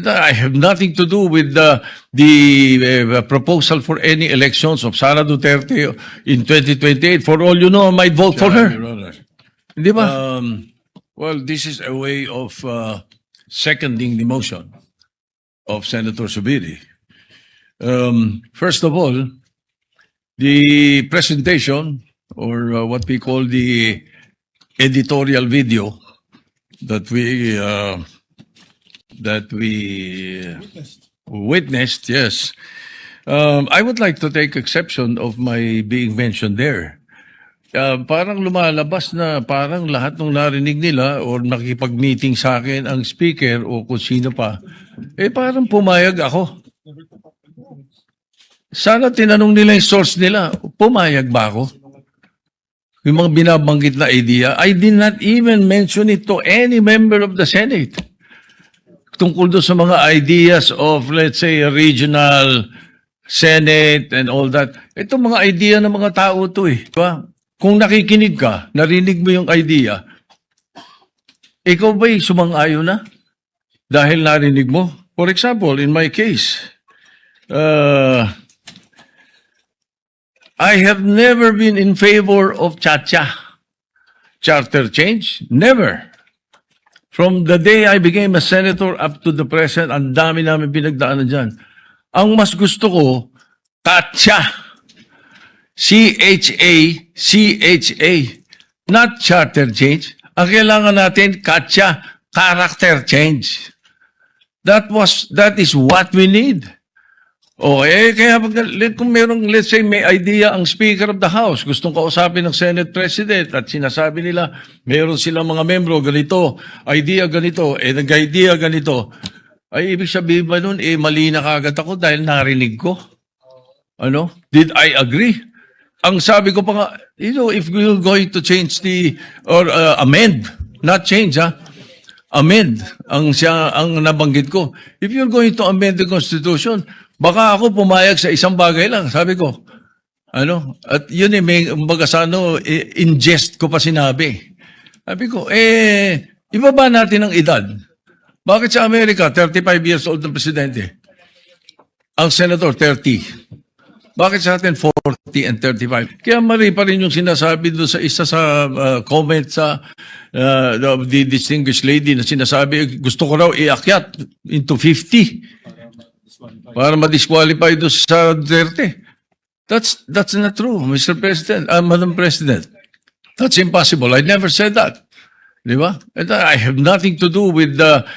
I have nothing to do with the proposal for any elections of Sara Duterte in 2028. For all you know, I might vote for her. Your Honor. Di ba? Well, this is a way of seconding the motion of Senator Subiri. First of all, the presentation, or what we call the editorial video that we witnessed, yes. I would like to take exception of my being mentioned there. Parang lumalabas na parang lahat ng narinig nila or nakipag-meeting sa akin ang speaker o kung sino pa, parang pumayag ako. Sana tinanong nila yung source nila, pumayag ba ako? Yung mga binabanggit na idea, I did not even mention it to any member of the Senate. Tungkol doon sa mga ideas of, let's say, a regional Senate and all that. Ito mga idea ng mga tao to eh. Diba? Kung nakikinig ka, narinig mo yung idea, ikaw ba'y sumang-ayon na? Dahil narinig mo? For example, in my case, I have never been in favor of charter change. Never. From the day I became a senator up to the present, ang dami namin pinagdaanan dyan. Ang mas gusto ko, CHA. C-H-A, not charter change. Ang kailangan natin, CHA, character change. That is what we need. Kaya kung merong, let's say, may idea ang Speaker of the House, gustong kausapin ng Senate President at sinasabi nila, meron silang mga membro, ganito, idea ganito, nag-idea ganito, ay ibig sabihin ba nun, mali na kagad ako dahil narinig ko? Ano? Did I agree? Ang sabi ko pa nga, if you're going to change or amend, not change amend, ang nabanggit ko. If you're going to amend the Constitution, baka ako pumayag sa isang bagay lang, sabi ko. At yun may in jest ko pa sinabi. Sabi ko, ibaba natin ang edad. Bakit sa Amerika, 35 years old ng presidente? Ang senator, 30. Bakit sa atin 40 and 35? Kaya mali pa rin yung sinasabi doon sa isa sa comment sa the distinguished lady na sinasabi, gusto ko raw iakyat into 50 para ma-disqualify doon sa Duterte. That's not true, Mr. President, Madam President. That's impossible. I never said that. Di ba? And I have nothing to do with the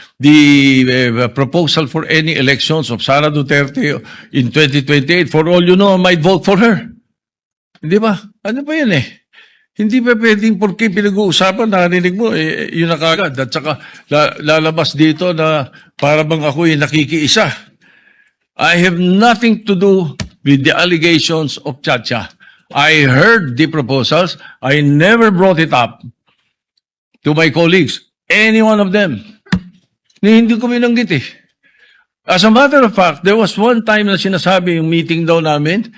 proposal for any elections of Sara Duterte in 2028. For all you know, I might vote for her. Di ba? Ano ba yan Hindi pa pwedeng porque pinag-uusapan, narinig mo, yun na kagad. At saka lalabas dito na para bang ako'y nakikiisa. I have nothing to do with the allegations of CHA. I heard the proposals. I never brought it up to my colleagues, any one of them. Hindi ko binanggit As a matter of fact, there was one time na sinasabi yung meeting daw namin,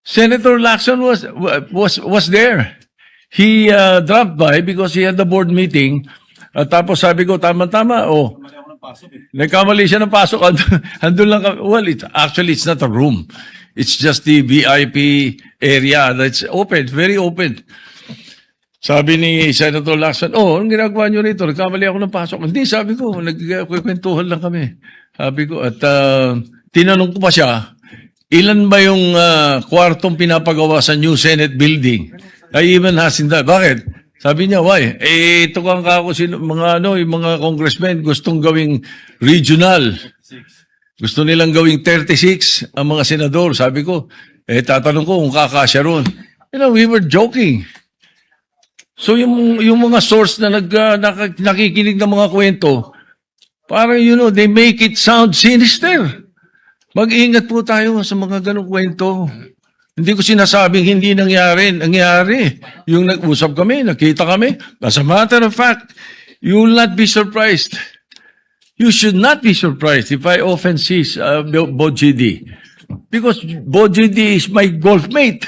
Senator Lacson was there. He dropped by because he had the board meeting. Tapos sabi ko, tama-tama, nagkamali siya ng pasok. Andun lang kami. Well, it's not a room. It's just the VIP area that's open, very open. Sabi ni Senator Lacson, anong ginagawa nyo rito? Nagkamali ako ng pasok. Hindi, sabi ko, nagkwentuhan lang kami. Sabi ko, at tinanong ko pa siya, ilan ba yung kwartong pinapagawa sa new Senate building? I even asked him that. Bakit? Sabi niya, why? Ito kang kako, yung mga congressmen gustong gawing regional. Gusto nilang gawing 36 ang mga senador. Sabi ko, tatanong ko kung kakasya ron. We were joking. So yung mga source na nakikinig ng mga kwento, parang they make it sound sinister. Mag-ingat po tayo sa mga ganong kwento. Hindi ko sinasabing hindi nangyari. Nangyari. Yung nag-usap kami, nakita kami. As a matter of fact, you will not be surprised. You should not be surprised if I often see Bojidi. Because Bojidi is my golf mate.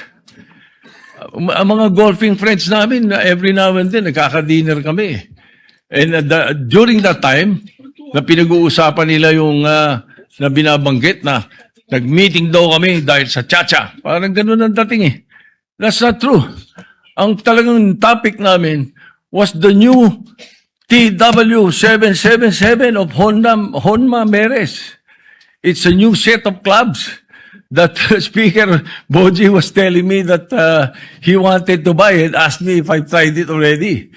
Ang mga golfing friends namin, every now and then, nagkaka-dinner kami. And during that time, na pinag-uusapan nila yung na binabanggit na nag-meeting daw kami dahil sa Chacha. Parang ganun ang dating eh. That's not true. Ang talagang topic namin was the new TW777 of Honma Meres. It's a new set of clubs that Speaker Boji was telling me that he wanted to buy and asked me if I tried it already.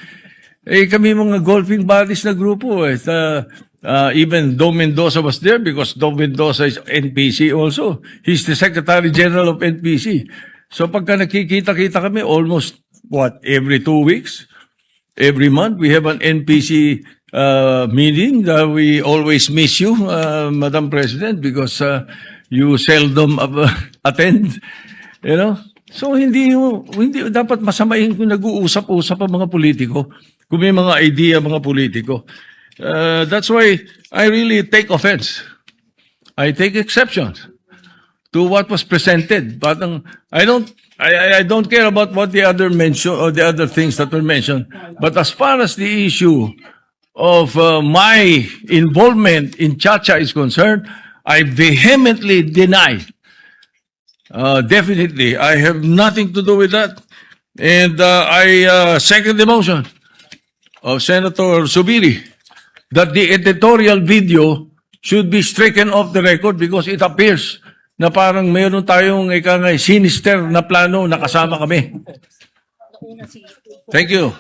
Eh kami mga golfing buddies na grupo eh. Even Dom Mendoza was there because Dom Mendoza is NPC also. He's the Secretary General of NPC. So pagka nakikita-kita kami almost every 2 weeks, every month we have an NPC meeting. We always miss you, Madam President, because you seldom attend. You know? So hindi dapat masamain kung nag-uusap-usap ang mga politiko, kung may mga idea mga politiko. That's why I really take offense. I take exception to what was presented. But I don't care about what the other mention or the other things that were mentioned. But as far as the issue of my involvement in Chacha is concerned, I vehemently deny. Definitely, I have nothing to do with that. And I second the motion of Senator Subiri that the editorial video should be stricken off the record because it appears na parang mayroon tayong sinister na plano na kasama kami. Thank you.